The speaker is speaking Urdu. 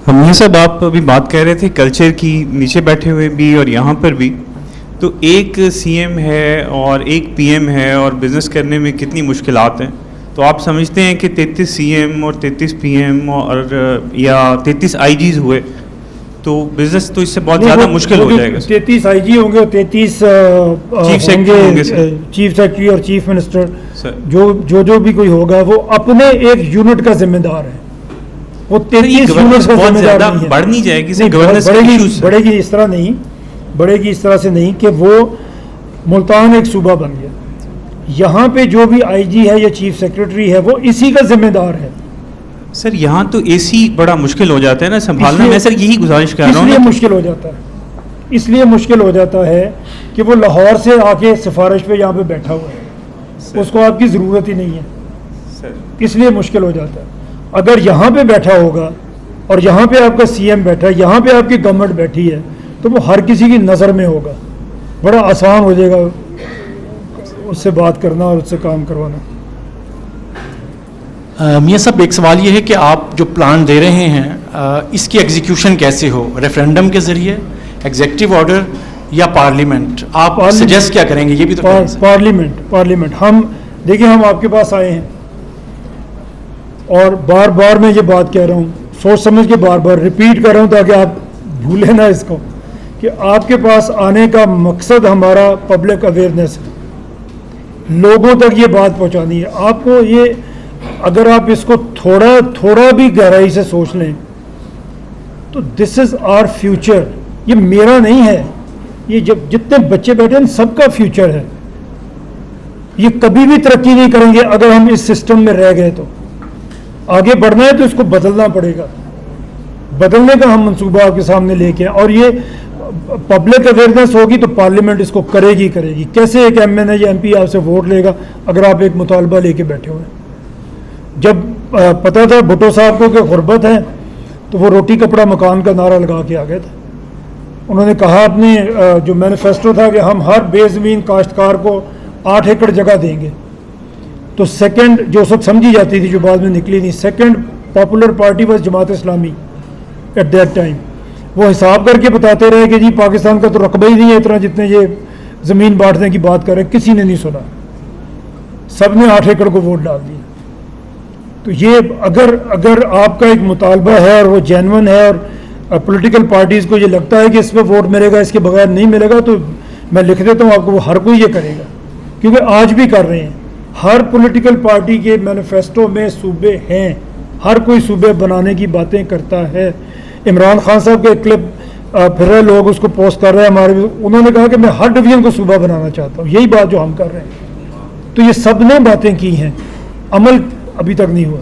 میاں صاحب آپ ابھی بات کہہ رہے تھے کلچر کی، نیچے بیٹھے ہوئے بھی اور یہاں پر بھی، تو ایک سی ایم ہے اور ایک پی ایم ہے اور بزنس کرنے میں کتنی مشکلات ہیں. تو آپ سمجھتے ہیں کہ 33 سی ایم اور 33 پی ایم اور یا 33 آئی جیز ہوئے تو بزنس تو اس سے بہت زیادہ مشکل ہو جائے گا. 33 آئی جی ہوں گے اور 33 چیف سیکرٹری ہوں گے سر. چیف سیکرٹری اور چیف منسٹر سر جو بھی کوئی ہوگا وہ اپنے ایک یونٹ کا ذمہ دار ہے. وہ 33 یونٹ کا ذمہ دار نہیں ہے. بڑھ نہیں جائے گی بڑھے گی اس طرح نہیں، بڑھے گی اس طرح سے نہیں کہ وہ ملتان ایک صوبہ بن گیا. یہاں پہ جو بھی آئی جی ہے یا چیف سیکرٹری ہے وہ اسی کا ذمہ دار ہے. سر یہاں تو اے سی بڑا مشکل ہو جاتا ہے نا سنبھالنا. میں سر یہی گزارش کر رہا ہوں. اس لیے مشکل ہو جاتا ہے، اس لیے مشکل ہو جاتا ہے کہ وہ لاہور سے آ کے سفارش پہ یہاں پہ بیٹھا ہوا ہے، اس کو آپ کی ضرورت ہی نہیں ہے، اس لیے مشکل ہو جاتا ہے. اگر یہاں پہ بیٹھا ہوگا اور یہاں پہ آپ کا سی ایم بیٹھا ہے، یہاں پہ آپ کی گورنمنٹ بیٹھی ہے، تو وہ ہر کسی کی نظر میں ہوگا، بڑا آسان ہو جائے گا اس سے بات کرنا اور اس سے کام کروانا. میاں صاحب ایک سوال یہ ہے کہ آپ جو پلان دے رہے ہیں اس کی ایگزیکیوشن کیسے ہو؟ ریفرینڈم کے ذریعے، ایگزیکٹو آرڈر یا پارلیمنٹ؟ آپ سجیسٹ کیا کریں گے؟ یہ بھی تو پارلیمنٹ. ہم دیکھیں، ہم آپ کے پاس آئے ہیں اور بار بار میں یہ بات کہہ رہا ہوں، سوچ سمجھ کے بار بار ریپیٹ کر رہا ہوں تاکہ آپ بھولیں نہ اس کو، کہ آپ کے پاس آنے کا مقصد ہمارا پبلک اویئرنیس ہے، لوگوں تک یہ بات پہنچانی ہے. آپ کو یہ، اگر آپ اس کو تھوڑا بھی گہرائی سے سوچ لیں تو دس از آر فیوچر. یہ میرا نہیں ہے، یہ جتنے بچے بیٹھے ہیں سب کا فیوچر ہے. یہ کبھی بھی ترقی نہیں کریں گے اگر ہم اس سسٹم میں رہ گئے. تو آگے بڑھنا ہے تو اس کو بدلنا پڑے گا. بدلنے کا ہم منصوبہ آپ کے سامنے لے کے آئے، اور یہ پبلک اویئرنیس ہوگی تو پارلیمنٹ اس کو کرے گی. کیسے ایک ایم این اے یا ایم پی آپ سے ووٹ لے گا اگر آپ ایک مطالبہ لے کے بیٹھے ہوئے؟ جب پتہ تھا بھٹو صاحب کو کہ غربت ہے تو وہ روٹی کپڑا مکان کا نعرہ لگا کے آ گئے تھے. انہوں نے کہا اپنے جو مینیفیسٹو تھا کہ ہم ہر بے زمین کاشتکار کو 8 ایکڑ جگہ دیں گے. تو سیکنڈ جو سب سمجھی جاتی تھی، جو بعد میں نکلی نہیں، second popular party was Jamaat Islami at that time. وہ حساب کر کے بتاتے رہے کہ جی پاکستان کا تو رقبہ ہی نہیں ہے اتنا جتنے یہ زمین بانٹنے کی بات کر رہے. کسی نے نہیں سنا، سب نے 8 ایکڑ کو ووٹ ڈال دیا. تو یہ اگر آپ کا ایک مطالبہ ہے اور وہ جینون ہے اور پولیٹیکل پارٹیز کو یہ لگتا ہے کہ اس پہ ووٹ ملے گا، اس کے بغیر نہیں ملے گا، تو میں لکھ دیتا ہوں آپ کو، وہ ہر کوئی یہ کرے گا. کیونکہ آج بھی کر رہے ہیں. ہر پولیٹیکل پارٹی کے مینیفیسٹو میں صوبے ہیں، ہر کوئی صوبے بنانے کی باتیں کرتا ہے. عمران خان صاحب کے کلپ پھر رہے لوگ اس کو پوسٹ کر رہے ہیں ہمارے، انہوں نے کہا کہ میں ہر ڈویژن کو صوبہ بنانا چاہتا ہوں. یہی بات جو ہم کر رہے ہیں. تو یہ سب نے باتیں کی ہیں، عمل ابھی تک نہیں ہوا.